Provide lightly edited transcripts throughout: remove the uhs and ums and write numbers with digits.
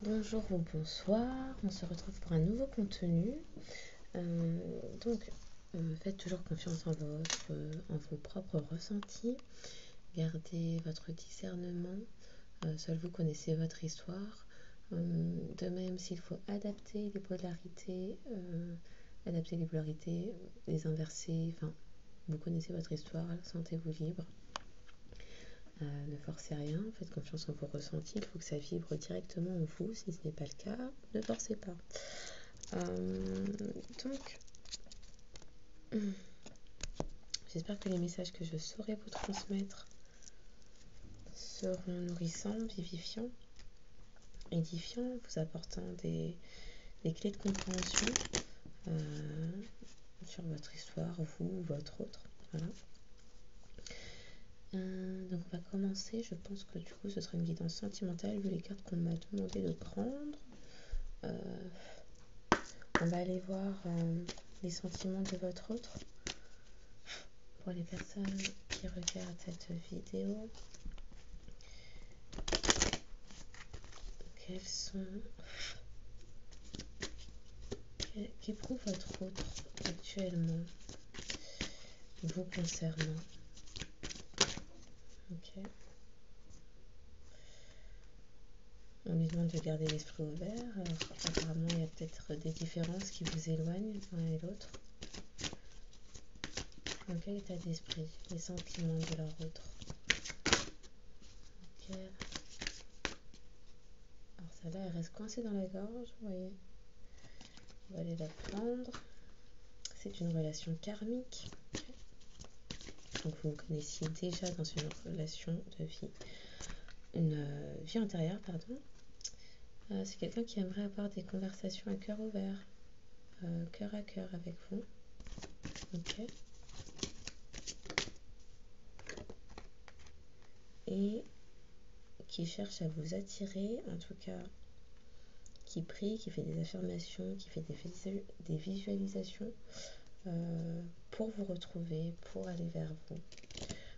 Bonjour ou bonsoir, on se retrouve pour un nouveau contenu. Donc, faites toujours confiance en vos propres ressentis. Gardez votre discernement. Seul vous connaissez votre histoire. De même, s'il faut adapter les polarités, les inverser, enfin, vous connaissez votre histoire, sentez-vous libre. Ne forcez rien, faites confiance en vos ressentis, il faut que ça vibre directement en vous. Si ce n'est pas le cas, ne forcez pas. Donc, j'espère que les messages que je saurai vous transmettre seront nourrissants, vivifiants, édifiants, vous apportant des clés de compréhension sur votre histoire, vous ou votre autre. Voilà. Donc on va commencer, je pense que du coup ce sera une guidance sentimentale vu les cartes qu'on m'a demandé de prendre. On va aller voir les sentiments de votre autre. Pour les personnes qui regardent cette vidéo, qu'éprouve votre autre actuellement vous concernant? Ok. On lui demande de garder l'esprit ouvert. Alors, apparemment, il y a peut-être des différences qui vous éloignent l'un et l'autre. Dans quel état d'esprit? Les sentiments de leur autre. Ok. Alors, celle-là, elle reste coincée dans la gorge, vous voyez. On va aller la prendre. C'est une relation karmique. Donc, vous vous connaissiez déjà dans une relation de vie. Une vie antérieure, pardon. C'est quelqu'un qui aimerait avoir des conversations à cœur ouvert, cœur à cœur avec vous. Ok. Et qui cherche à vous attirer, en tout cas, qui prie, qui fait des affirmations, qui fait des visualisations pour vous retrouver, pour aller vers vous.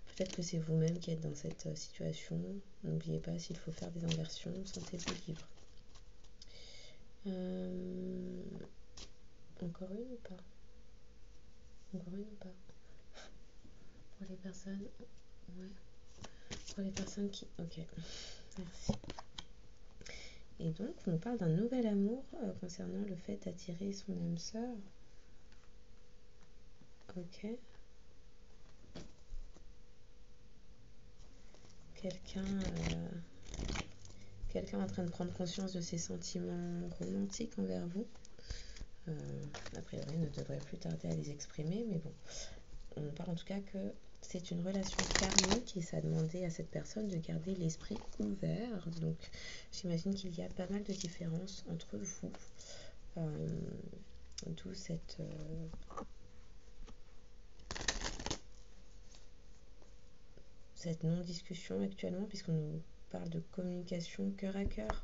Peut-être que c'est vous-même qui êtes dans cette situation. N'oubliez pas, s'il faut faire des inversions, sentez-vous libre. Encore une ou pas? Encore une ou pas? Pour les personnes... Ouais. Pour les personnes qui... Ok. Merci. Et donc, on parle d'un nouvel amour concernant le fait d'attirer son âme sœur. Ok. Quelqu'un en train de prendre conscience de ses sentiments romantiques envers vous. A priori, ne devrait plus tarder à les exprimer, mais bon. On parle en tout cas que c'est une relation karmique et ça a demandé à cette personne de garder l'esprit ouvert. Donc, j'imagine qu'il y a pas mal de différences entre vous. D'où cette non-discussion actuellement, puisqu'on nous parle de communication cœur à cœur,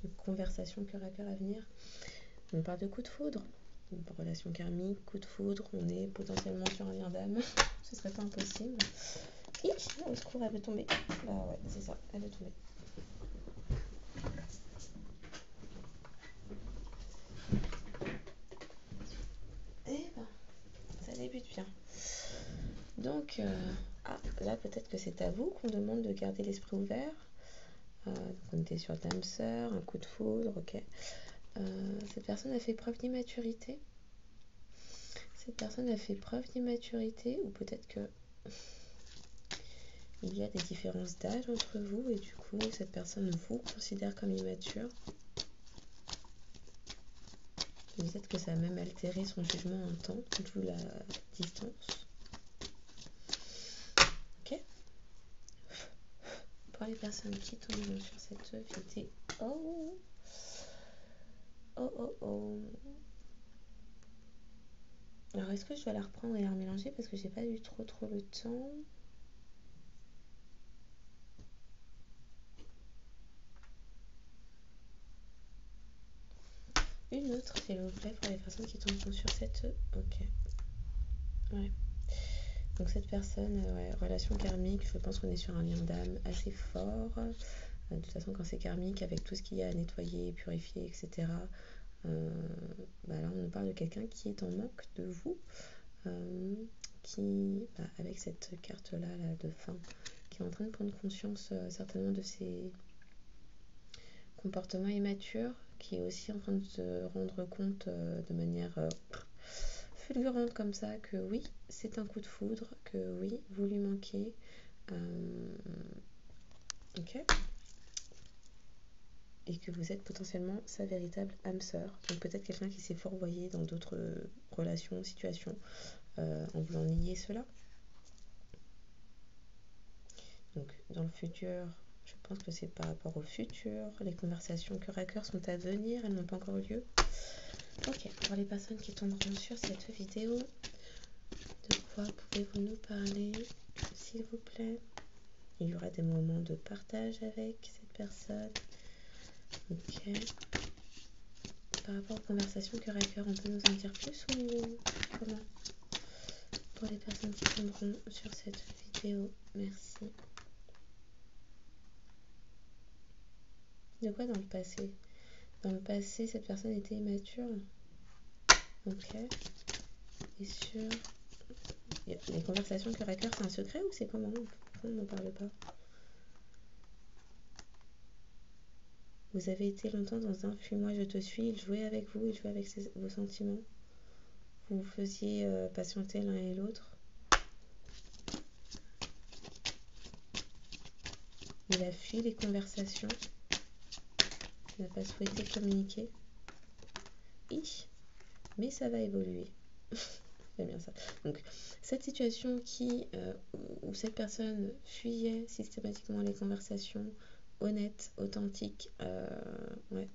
de conversation cœur à cœur à venir. On parle de coup de foudre, relation karmique, coup de foudre, on est potentiellement sur un lien d'âme, ce serait pas impossible. Au secours, elle veut tomber. Bah ouais, c'est ça, elle veut tomber. Eh ben, ça débute bien. Donc, là peut-être que c'est à vous qu'on demande de garder l'esprit ouvert. On était sur l'âme sœur, un coup de foudre, ok. Cette personne a fait preuve d'immaturité. Ou peut-être que il y a des différences d'âge entre vous et du coup cette personne vous considère comme immature. Peut-être que ça a même altéré son jugement en temps, d'où la distance. Ok. Pour les personnes qui tombent sur cette vidéo. Alors est-ce que je dois la reprendre et la remélanger parce que j'ai pas eu trop le temps. Une autre s'il vous plaît pour les personnes qui tombent sur cette... Ok. Ouais. Donc cette personne, relation karmique, je pense qu'on est sur un lien d'âme assez fort. De toute façon, quand c'est karmique, avec tout ce qu'il y a à nettoyer, purifier, etc., là, on nous parle de quelqu'un qui est en manque de vous, qui, avec cette carte-là là, de fin, qui est en train de prendre conscience certainement de ses comportements immatures, qui est aussi en train de se rendre compte de manière fulgurante comme ça que oui, c'est un coup de foudre, que oui, vous lui manquez. Ok. Et que vous êtes potentiellement sa véritable âme sœur. Donc peut-être quelqu'un qui s'est fourvoyé dans d'autres relations, situations, en voulant nier cela. Donc dans le futur, je pense que c'est par rapport au futur. Les conversations cœur à cœur sont à venir, elles n'ont pas encore eu lieu. Ok, pour les personnes qui tomberont sur cette vidéo, de quoi pouvez-vous nous parler, s'il vous plaît? Il y aura des moments de partage avec cette personne. Ok. Par rapport aux conversations cœur à cœur, on peut nous en dire plus ou comment? Pour les personnes qui tomberont sur cette vidéo, merci. De quoi dans le passé? Dans le passé, cette personne était immature. Ok. Et sur... Les conversations cœur à cœur, c'est un secret ou c'est comment? Pourquoi on n'en parle pas? Vous avez été longtemps dans un fuis-moi, je te suis. Il jouait avec vous, il jouait avec vos sentiments. Vous vous faisiez patienter l'un et l'autre. Il a fui les conversations. Il n'a pas souhaité communiquer. Mais ça va évoluer. C'est bien ça. Donc, cette situation où cette personne fuyait systématiquement les conversations honnêtes, authentiques,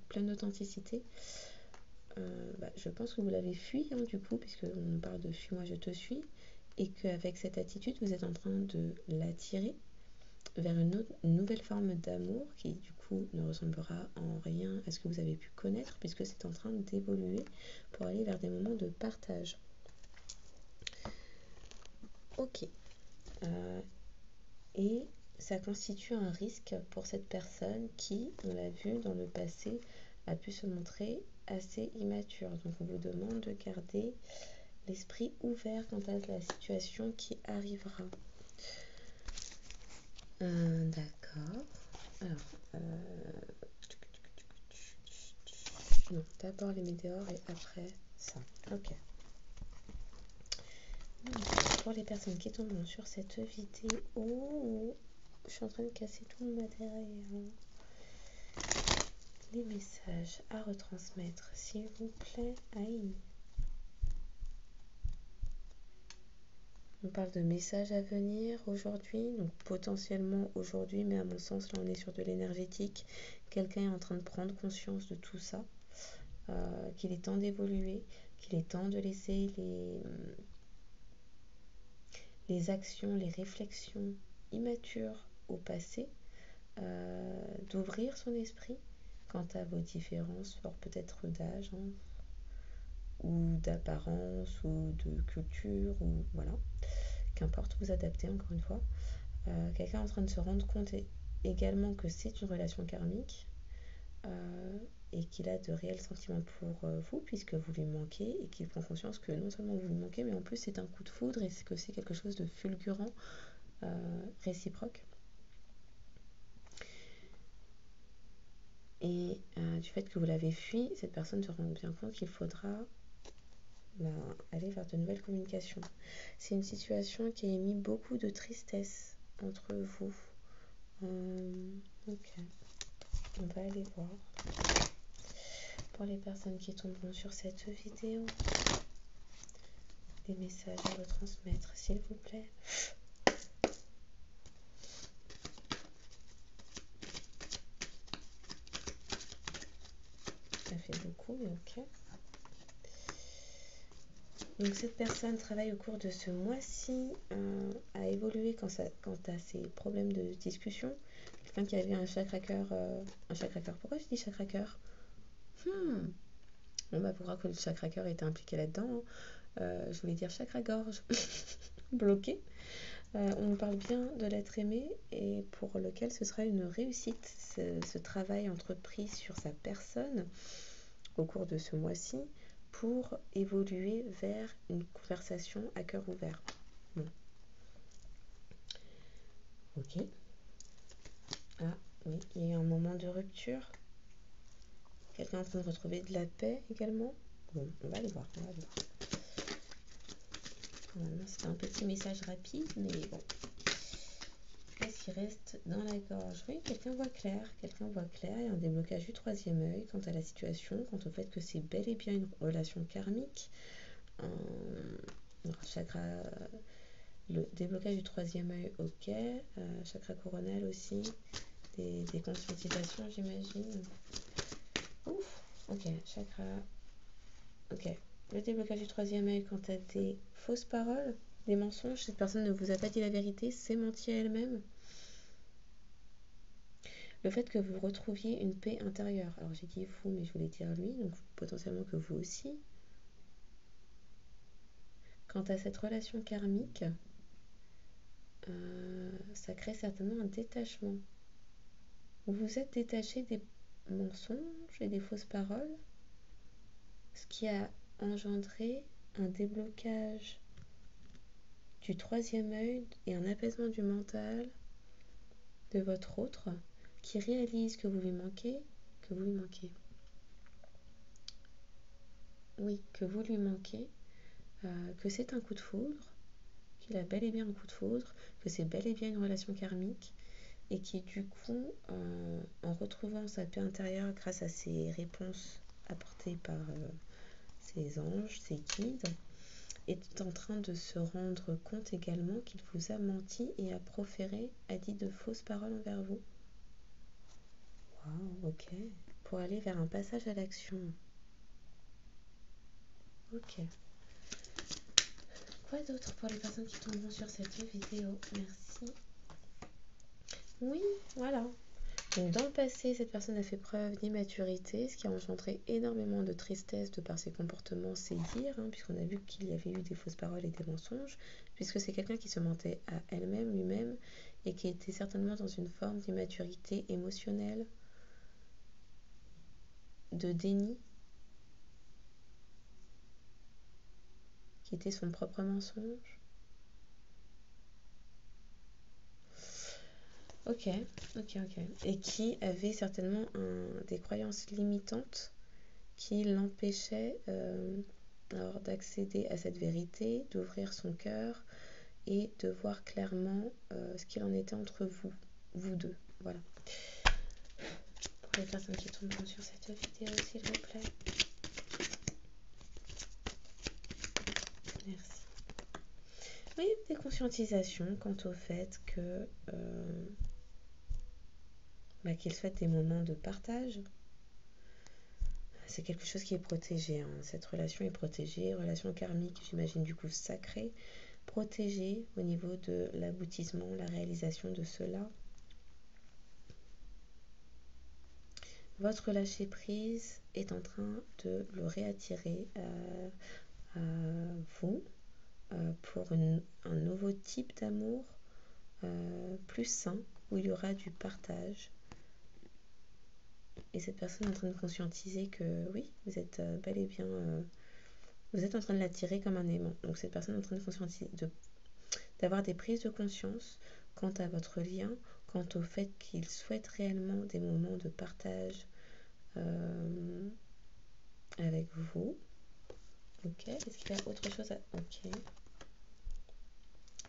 pleines d'authenticité, je pense que vous l'avez fui, du coup, puisqu'on nous parle de fuis-moi, je te suis, et qu'avec cette attitude, vous êtes en train de l'attirer vers une nouvelle forme d'amour qui, du coup, ne ressemblera en rien à ce que vous avez pu connaître, puisque c'est en train d'évoluer pour aller vers des moments de partage. Ok. Et ça constitue un risque pour cette personne qui, on l'a vu dans le passé, a pu se montrer assez immature. Donc on vous demande de garder l'esprit ouvert quant à la situation qui arrivera. D'accord. Alors, non, d'abord les météores et après ça. Ok. Pour les personnes qui tomberont sur cette vidéo, je suis en train de casser tout le matériel. Les messages à retransmettre, s'il vous plaît. Aïe. On parle de messages à venir aujourd'hui, donc potentiellement aujourd'hui, mais à mon sens, là on est sur de l'énergétique. Quelqu'un est en train de prendre conscience de tout ça, qu'il est temps d'évoluer, qu'il est temps de laisser les actions, les réflexions immatures au passé, d'ouvrir son esprit quant à vos différences, peut-être d'âge, ou d'apparence, ou de culture, ou voilà. Qu'importe, vous adaptez encore une fois. Quelqu'un est en train de se rendre compte également que c'est une relation karmique et qu'il a de réels sentiments pour vous puisque vous lui manquez et qu'il prend conscience que non seulement vous lui manquez mais en plus c'est un coup de foudre et que c'est quelque chose de fulgurant, réciproque. Et du fait que vous l'avez fui, cette personne se rend bien compte qu'il faudra aller vers de nouvelles communications. C'est une situation qui a émis beaucoup de tristesse entre vous. Ok, on va aller voir. Pour les personnes qui tomberont sur cette vidéo, des messages à retransmettre, s'il vous plaît. Ça fait beaucoup, mais ok. Donc cette personne travaille au cours de ce mois-ci à évoluer quant à ses problèmes de discussion. Quelqu'un qui avait un chakra-cœur. Pourquoi je dis chakra-cœur? Bon vous croire que le chakra-cœur était impliqué là-dedans. Je voulais dire chakra-gorge bloqué. On nous parle bien de l'être aimé et pour lequel ce sera une réussite, ce travail entrepris sur sa personne au cours de ce mois-ci pour évoluer vers une conversation à cœur ouvert. Bon. Ok. Ah oui, il y a eu un moment de rupture. Quelqu'un est en train de retrouver de la paix également. Bon, on va le voir, on va le voir. Normalement, c'était un petit message rapide, mais bon. Qu'est-ce qui reste dans la gorge? Oui, quelqu'un voit clair. Quelqu'un voit clair. Il y a un déblocage du troisième œil quant à la situation, quant au fait que c'est bel et bien une relation karmique. Chakra, le déblocage du troisième œil, ok. Chakra coronal aussi. Des conscientisations, j'imagine. Ouf, ok. Chakra. Ok. Le déblocage du troisième œil quant à des fausses paroles, des mensonges. Cette personne ne vous a pas dit la vérité, s'est menti à elle-même. Le fait que vous retrouviez une paix intérieure. Alors j'ai dit vous, mais je voulais dire lui, donc potentiellement que vous aussi. Quant à cette relation karmique, ça crée certainement un détachement. Vous vous êtes détaché des mensonges et des fausses paroles, ce qui a engendré un déblocage du troisième œil et un apaisement du mental de votre autre qui réalise que vous lui manquez, oui, que vous lui manquez, que c'est un coup de foudre, qu'il a bel et bien un coup de foudre, que c'est bel et bien une relation karmique, et qui du coup, en retrouvant sa paix intérieure grâce à ses réponses apportées par ses anges, ses guides, est en train de se rendre compte également qu'il vous a menti et a dit de fausses paroles envers vous. Waouh, ok. Pour aller vers un passage à l'action. Ok. Quoi d'autre pour les personnes qui tomberont sur cette vidéo? Merci. Oui, voilà. Donc dans le passé, cette personne a fait preuve d'immaturité, ce qui a engendré énormément de tristesse de par ses comportements, ses dires, puisqu'on a vu qu'il y avait eu des fausses paroles et des mensonges, puisque c'est quelqu'un qui se mentait à elle-même, lui-même, et qui était certainement dans une forme d'immaturité émotionnelle, de déni, qui était son propre mensonge. Ok. Et qui avait certainement des croyances limitantes qui l'empêchaient d'accéder à cette vérité, d'ouvrir son cœur et de voir clairement ce qu'il en était entre vous deux. Voilà. Pour les personnes qui tomberont sur cette vidéo, s'il vous plaît. Merci. Oui, des conscientisations quant au fait que qu'il souhaite des moments de partage. C'est quelque chose qui est protégé. Cette relation est protégée. Relation karmique, j'imagine du coup sacrée. Protégée au niveau de l'aboutissement, la réalisation de cela. Votre lâcher-prise est en train de le réattirer à vous pour un nouveau type d'amour plus sain, où il y aura du partage. Et cette personne est en train de conscientiser que oui, vous êtes bel et bien... vous êtes en train de l'attirer comme un aimant. Donc cette personne est en train de conscientiser, d'avoir des prises de conscience quant à votre lien, quant au fait qu'il souhaite réellement des moments de partage avec vous. Ok, est-ce qu'il y a autre chose à... Ok.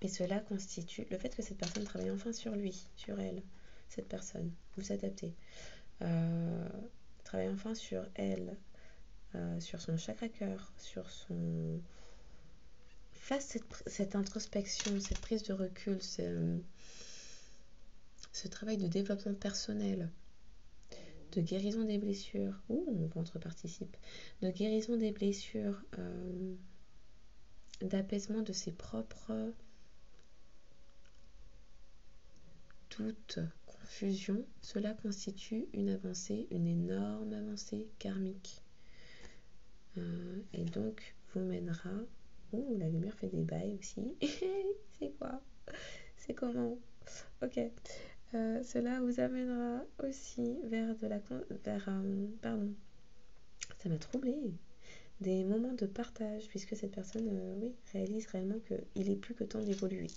Et cela constitue le fait que cette personne travaille enfin sur lui, sur elle, cette personne, vous adaptez. Travaille enfin sur elle, sur son chakra cœur, sur son... Fasse cette introspection, cette prise de recul, ce travail de développement personnel, de guérison des blessures. Ouh, mon ventre participe. De guérison des blessures, d'apaisement de ses propres doutes, confusions. Cela constitue une avancée, une énorme avancée karmique. Et donc, vous mènera... Ouh, la lumière fait des bails aussi. C'est quoi? C'est comment? Ok. Cela vous amènera aussi vers de la... pardon. Ça m'a troublée. Des moments de partage, puisque cette personne, oui, réalise réellement qu'il est plus que temps d'évoluer.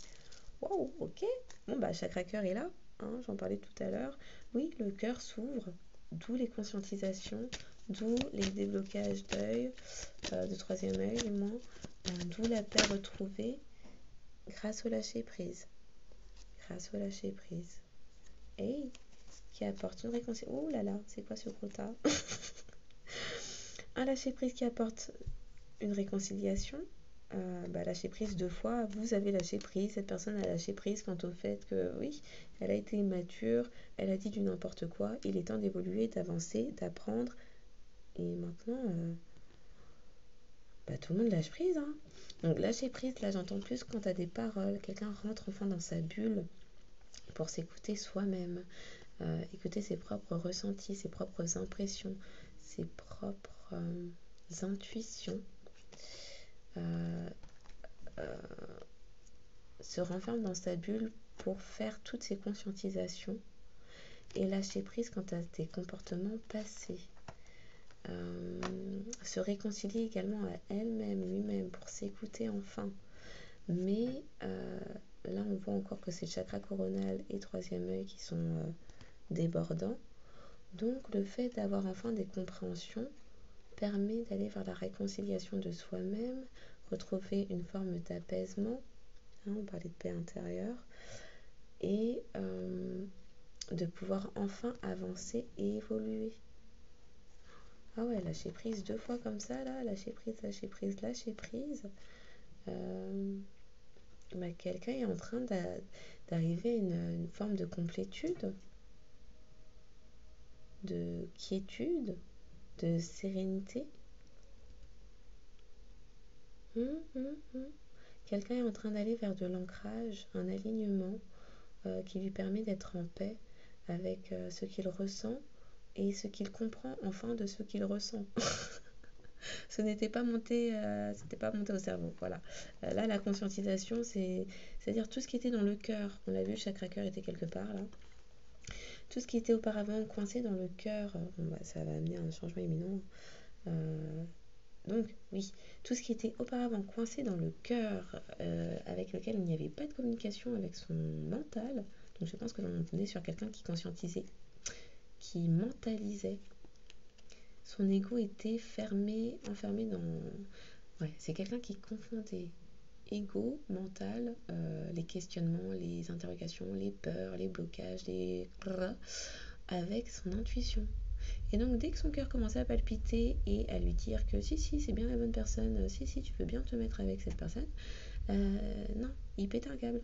Wow, ok. Bon, bah, chakra cœur est là, hein, j'en parlais tout à l'heure. Oui, le cœur s'ouvre, d'où les conscientisations, d'où les déblocages d'œil, de troisième œil du moins, d'où la paix retrouvée grâce au lâcher prise. Grâce au lâcher prise. Et qui apporte une réconciliation. Oh là là, c'est quoi ce quota? Un lâcher prise qui apporte une réconciliation. Lâcher prise 2 fois, vous avez lâché prise, cette personne a lâché prise quant au fait que oui, elle a été immature, elle a dit du n'importe quoi, il est temps d'évoluer, d'avancer, d'apprendre, et maintenant, tout le monde lâche prise, hein. Donc lâcher prise, là j'entends plus quand t'as des paroles, quelqu'un rentre enfin dans sa bulle pour s'écouter soi-même, écouter ses propres ressentis, ses propres impressions, ses propres intuitions. Se renferme dans sa bulle pour faire toutes ses conscientisations et lâcher prise quant à tes comportements passés. Se réconcilier également à elle-même, lui-même, pour s'écouter enfin. Mais là, on voit encore que c'est le chakra coronal et troisième œil qui sont débordants. Donc, le fait d'avoir enfin des compréhensions permet d'aller vers la réconciliation de soi-même, retrouver une forme d'apaisement. On parlait de paix intérieure. Et de pouvoir enfin avancer et évoluer. Ah ouais, lâcher prise 2 fois comme ça, là, lâcher prise, lâcher prise, lâcher prise. Quelqu'un est en train d'arriver à une forme de complétude, de quiétude, de sérénité. Quelqu'un est en train d'aller vers de l'ancrage, un alignement qui lui permet d'être en paix avec ce qu'il ressent et ce qu'il comprend enfin de ce qu'il ressent. Ce n'était pas monté, c'était pas monté au cerveau. Voilà. Là, la conscientisation, c'est-à-dire tout ce qui était dans le cœur. On l'a vu, le chakra cœur était quelque part là. Tout ce qui était auparavant coincé dans le cœur, ça va amener un changement imminent. Donc, oui, tout ce qui était auparavant coincé dans le cœur, avec lequel il n'y avait pas de communication avec son mental. Donc, je pense que l'on est sur quelqu'un qui conscientisait, qui mentalisait. Son ego était fermé, enfermé dans... Ouais, c'est quelqu'un qui confondait ego, mental, les questionnements, les interrogations, les peurs, les blocages, les... avec son intuition. Et donc, dès que son cœur commençait à palpiter et à lui dire que si, c'est bien la bonne personne, si, tu peux bien te mettre avec cette personne, non, il pétait un câble.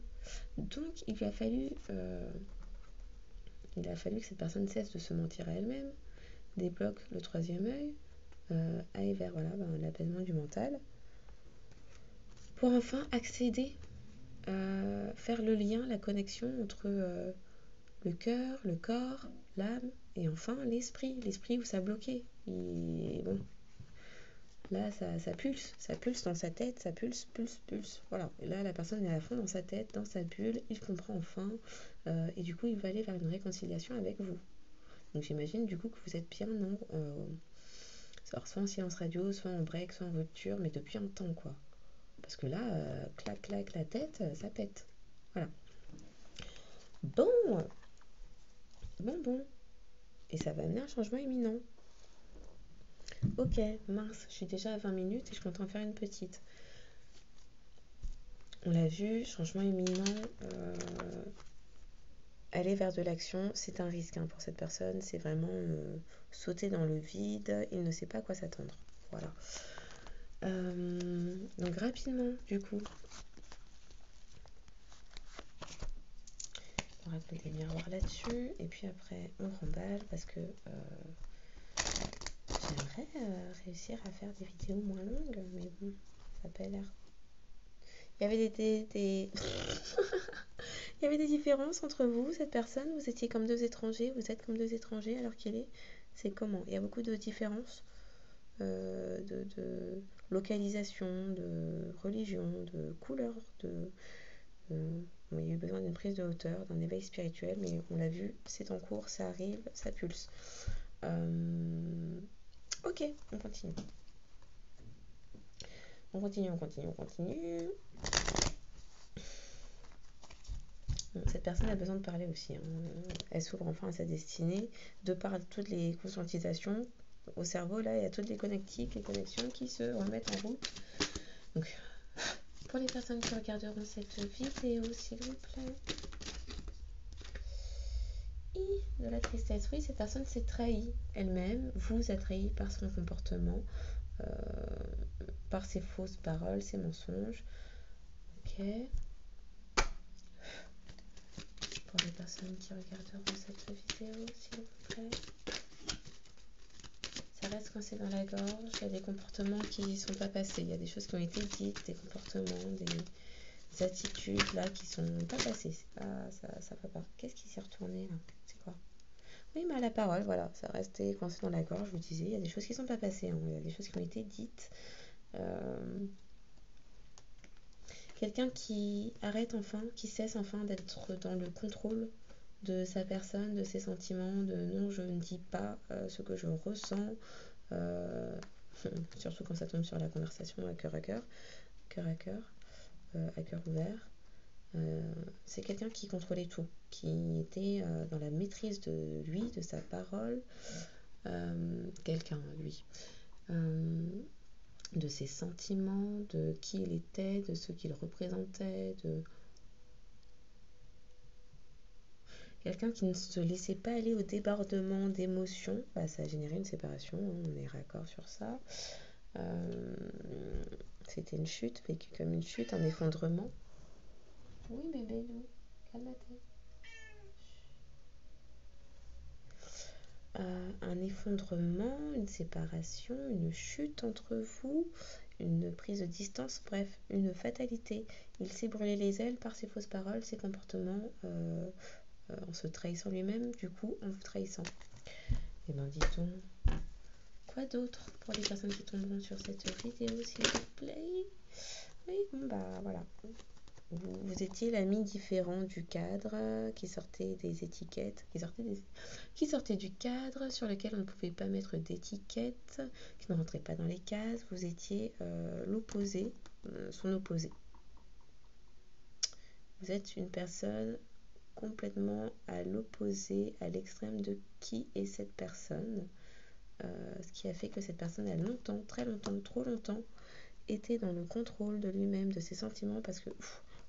Donc, il a fallu que cette personne cesse de se mentir à elle-même, débloque le troisième œil, aille vers l'apaisement du mental, pour enfin accéder, faire le lien, la connexion entre le cœur, le corps, l'âme et enfin l'esprit où ça bloquait. Et bon, là ça pulse dans sa tête, ça pulse. Voilà, et là la personne est à fond dans sa tête, dans sa bulle, il comprend enfin, et du coup il va aller vers une réconciliation avec vous. Donc j'imagine du coup que vous êtes bien soit en silence radio, soit en break, soit en rupture, mais depuis un temps quoi. Parce que là, clac, la tête, ça pète. Voilà. Bon. Et ça va amener un changement imminent. Ok, mince, je suis déjà à 20 minutes et je compte en faire une petite. On l'a vu, changement imminent, aller vers de l'action, c'est un risque pour cette personne. C'est vraiment sauter dans le vide, il ne sait pas à quoi s'attendre. Voilà. Donc rapidement, du coup, on rappelle des miroirs là-dessus et puis après on remballe parce que j'aimerais réussir à faire des vidéos moins longues, mais bon, ça n'a pas l'air. Il y avait des... Il y avait des différences entre vous, cette personne. Vous étiez comme deux étrangers, vous êtes comme deux étrangers alors qu'il est. C'est comment? Il y a beaucoup de différences de localisation, de religion, de couleur, de Bon, il y a eu besoin d'une prise de hauteur, d'un éveil spirituel, mais on l'a vu, c'est en cours, ça arrive, ça pulse. Ok, on continue. On continue. Bon, cette personne a besoin de parler aussi. Elle s'ouvre enfin à sa destinée, de par toutes les conscientisations au cerveau. Là, il y a toutes les connexions qui se remettent en route. Donc, pour les personnes qui regarderont cette vidéo, s'il vous plaît. De la tristesse. Oui, cette personne s'est trahie elle-même, vous a trahi par son comportement, par ses fausses paroles, ses mensonges. Ok. Pour les personnes qui regarderont cette vidéo, s'il vous plaît. Ça reste coincé dans la gorge, il y a des comportements qui ne sont pas passés, il y a des choses qui ont été dites, des comportements, des attitudes là qui sont pas passées. Ça va pas. Qu'est-ce qui s'est retourné là? C'est quoi? Oui, mais à la parole, voilà, ça restait coincé dans la gorge, je vous disais, il y a des choses qui ne sont pas passées, hein, il y a des choses qui ont été dites. Quelqu'un qui arrête enfin, qui cesse enfin d'être dans le contrôle de sa personne, de ses sentiments, de non, je ne dis pas ce que je ressens, surtout quand ça tombe sur la conversation à cœur, à cœur ouvert. C'est quelqu'un qui contrôlait tout, qui était dans la maîtrise de lui, de sa parole, quelqu'un, lui, de ses sentiments, de qui il était, de ce qu'il représentait, de quelqu'un qui ne se laissait pas aller au débordement d'émotions. Bah, ça a généré une séparation, hein, on est raccord sur ça. C'était une chute, vécue comme une chute, un effondrement. Oui, bébé, nous, calme-toi. Un effondrement, une séparation, une chute entre vous, une prise de distance, bref, une fatalité. Il s'est brûlé les ailes par ses fausses paroles, ses comportements, en se trahissant lui-même, du coup, en vous trahissant. Et ben, dit-on, quoi d'autre pour les personnes qui tomberont sur cette vidéo, s'il vous plaît? Oui, bon, bah voilà. Vous étiez l'ami différent du cadre, qui sortait des étiquettes, qui sortait du cadre sur lequel on ne pouvait pas mettre d'étiquettes, qui ne rentrait pas dans les cases. Vous étiez l'opposé, son opposé. Vous êtes une personne complètement à l'opposé, à l'extrême de qui est cette personne. Ce qui a fait que cette personne a longtemps, très longtemps, trop longtemps, était dans le contrôle de lui-même, de ses sentiments, parce que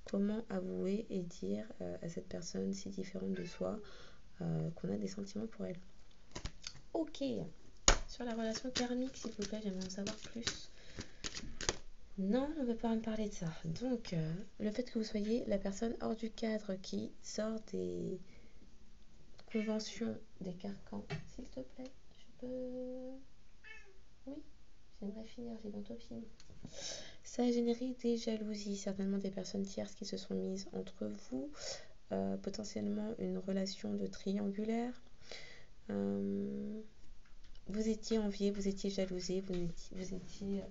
comment avouer et dire à cette personne si différente de soi qu'on a des sentiments pour elle? Ok, sur la relation karmique, s'il vous plaît, j'aimerais en savoir plus. Non, on ne veut pas me parler de ça. Donc, le fait que vous soyez la personne hors du cadre qui sort des conventions, des carcans, s'il te plaît, je peux... Oui, j'aimerais finir, j'ai bientôt fini. Ça a généré des jalousies, certainement des personnes tierces qui se sont mises entre vous, potentiellement une relation de triangulaire. Vous étiez envié, vous étiez jalousé, vous étiez...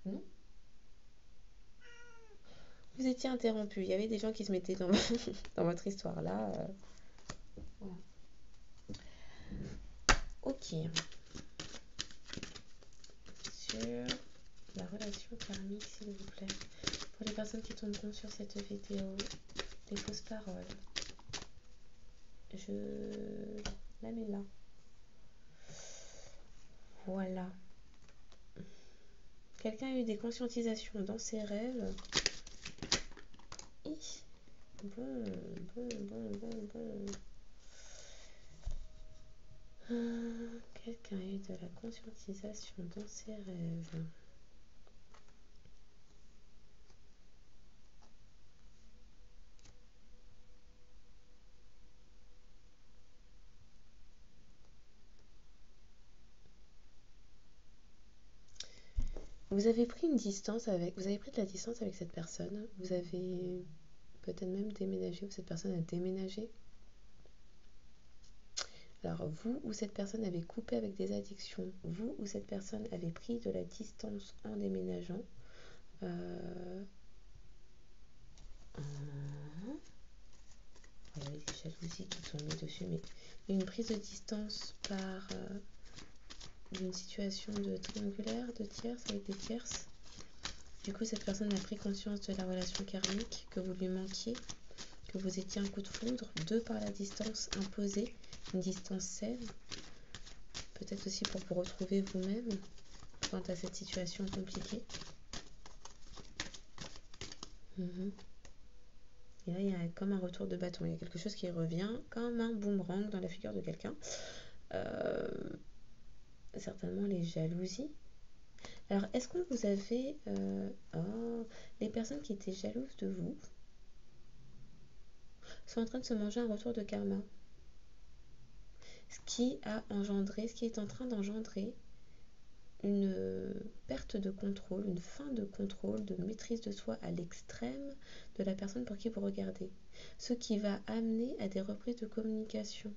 Non. Vous étiez interrompu. Il y avait des gens qui se mettaient dans, dans votre histoire là. Voilà. Ok. Sur la relation karmique, s'il vous plaît. Pour les personnes qui tomberont sur cette vidéo, les fausses paroles. Je la mets là. Voilà. Quelqu'un a eu des conscientisations dans ses rêves. Bon. Quelqu'un a eu de la conscientisation dans ses rêves. Vous avez pris de la distance avec cette personne. Vous avez peut-être même déménagé, ou cette personne a déménagé. Alors, vous ou cette personne avez coupé avec des addictions, vous ou cette personne avez pris de la distance en déménageant, Voilà, les jalousies qui sont mises dessus, mais une prise de distance par d'une situation de triangulaire, de tierce, avec des tierces. Du coup, cette personne a pris conscience de la relation karmique, que vous lui manquiez, que vous étiez un coup de foudre, de par la distance imposée, une distance saine. Peut-être aussi pour vous retrouver vous-même quant à cette situation compliquée. Et là, il y a comme un retour de bâton. Il y a quelque chose qui revient comme un boomerang dans la figure de quelqu'un. Certainement les jalousies. Alors, est-ce que vous avez... les personnes qui étaient jalouses de vous sont en train de se manger un retour de karma. Ce qui est en train d'engendrer une perte de contrôle, une fin de contrôle, de maîtrise de soi à l'extrême de la personne pour qui vous regardez. Ce qui va amener à des reprises de communication.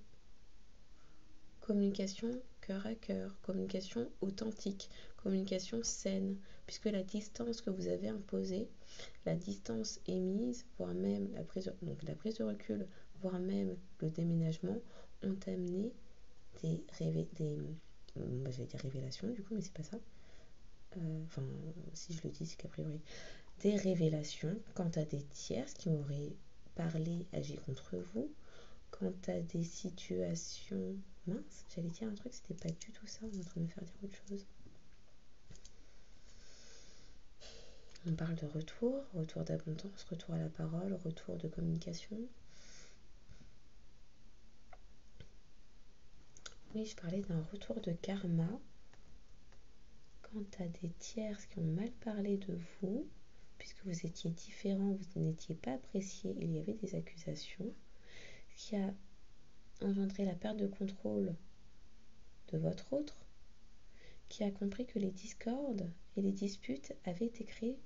Communication cœur à cœur, communication authentique, communication saine, puisque la distance que vous avez imposée, la distance émise, voire même la prise de recul, voire même le déménagement, ont amené j'allais dire révélations du coup, mais c'est pas ça. Si je le dis, c'est qu'a priori des révélations quant à des tierces qui auraient parlé, agi contre vous, quant à des situations... Mince, j'allais dire un truc, c'était pas du tout ça, on est en train de me faire dire autre chose. On parle de retour d'abondance, retour à la parole, retour de communication. Oui, je parlais d'un retour de karma quant à des tierces qui ont mal parlé de vous, puisque vous étiez différent, vous n'étiez pas apprécié, il y avait des accusations, ce qui a engendré la perte de contrôle de votre autre, qui a compris que les discordes et les disputes avaient été créées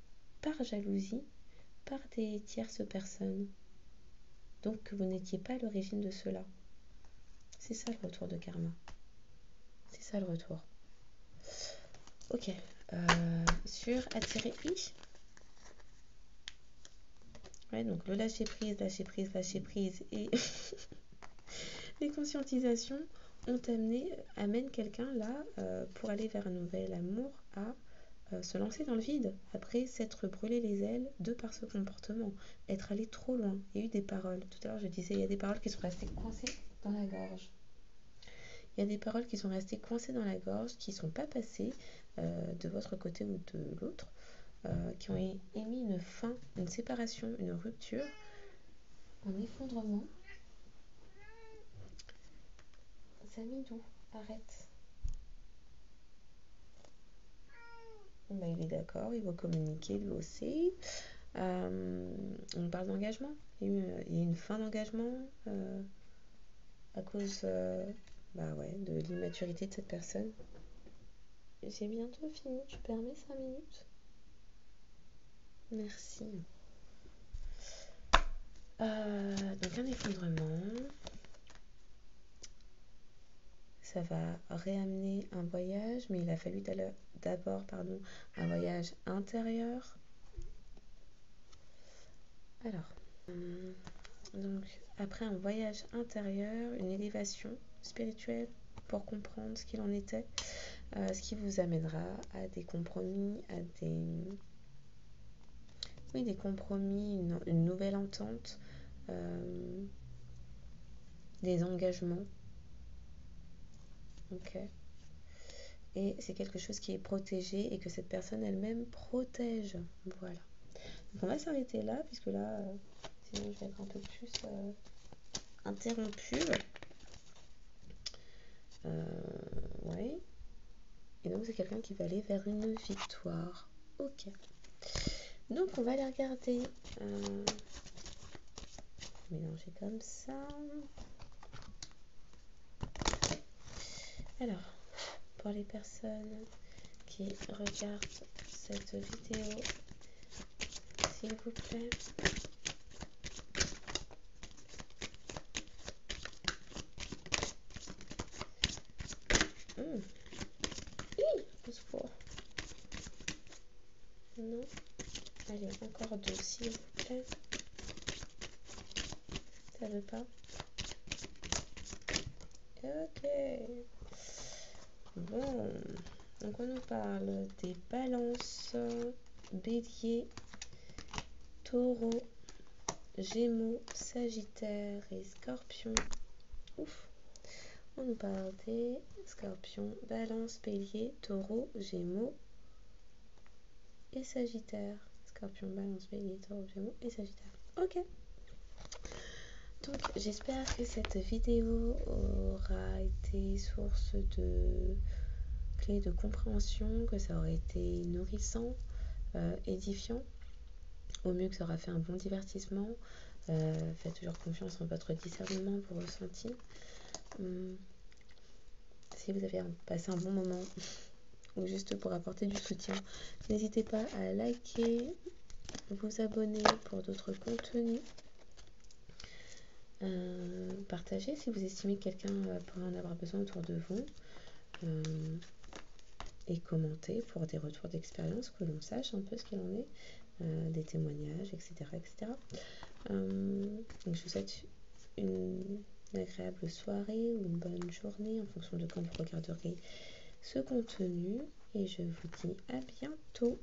par jalousie, par des tierces personnes. Donc que vous n'étiez pas à l'origine de cela. C'est ça le retour de karma. C'est ça le retour. Ok. Sur attirer I. Ouais, donc le lâcher prise et les conscientisations amènent quelqu'un là pour aller vers un nouvel amour à se lancer dans le vide après s'être brûlé les ailes de par ce comportement, être allé trop loin. Il y a eu des paroles. Tout à l'heure, je disais, il y a des paroles qui sont restées coincées dans la gorge. Il y a des paroles qui sont restées coincées dans la gorge, qui ne sont pas passées de votre côté ou de l'autre, qui ont émis une fin, une séparation, une rupture, un effondrement. Samidou, arrête. Il est d'accord, il va communiquer lui aussi. On parle d'engagement. Il y a une fin d'engagement à cause de l'immaturité de cette personne. J'ai bientôt fini, tu permets 5 minutes? Merci. Donc un effondrement. Ça va réamener un voyage, mais il a fallu d'abord un voyage intérieur. Alors, donc après un voyage intérieur, une élévation spirituelle pour comprendre ce qu'il en était, ce qui vous amènera à des compromis, des compromis, une nouvelle entente, des engagements. Ok. Et c'est quelque chose qui est protégé et que cette personne elle-même protège. Voilà. Donc on va s'arrêter là, puisque là, sinon je vais être un peu plus interrompue. Ouais. Et donc c'est quelqu'un qui va aller vers une victoire. Ok. Donc on va aller regarder. Mélanger comme ça. Alors, pour les personnes qui regardent cette vidéo, s'il vous plaît. Au secours. Non. Allez, encore 2, s'il vous plaît. Ça veut pas? Ok. Bon. Donc, on nous parle des balances, bélier, taureau, gémeaux, sagittaire et scorpion. Ouf. On nous parle des scorpions, balance, bélier, taureau, gémeaux et sagittaire. Scorpion, balance, bélier, taureau, gémeaux et sagittaire. Ok. Donc, j'espère que cette vidéo aura été source de clés de compréhension, que ça aura été nourrissant, édifiant. Au mieux que ça aura fait un bon divertissement. Faites toujours confiance en votre discernement, vos ressentis. Si vous avez passé un bon moment ou juste pour apporter du soutien, n'hésitez pas à liker, vous abonner pour d'autres contenus, partager si vous estimez que quelqu'un pourrait en avoir besoin autour de vous, et commenter pour des retours d'expérience, que l'on sache un peu ce qu'il en est, des témoignages, etc. etc. Donc je vous souhaite une agréable soirée ou une bonne journée en fonction de quand vous regarderez ce contenu et je vous dis à bientôt.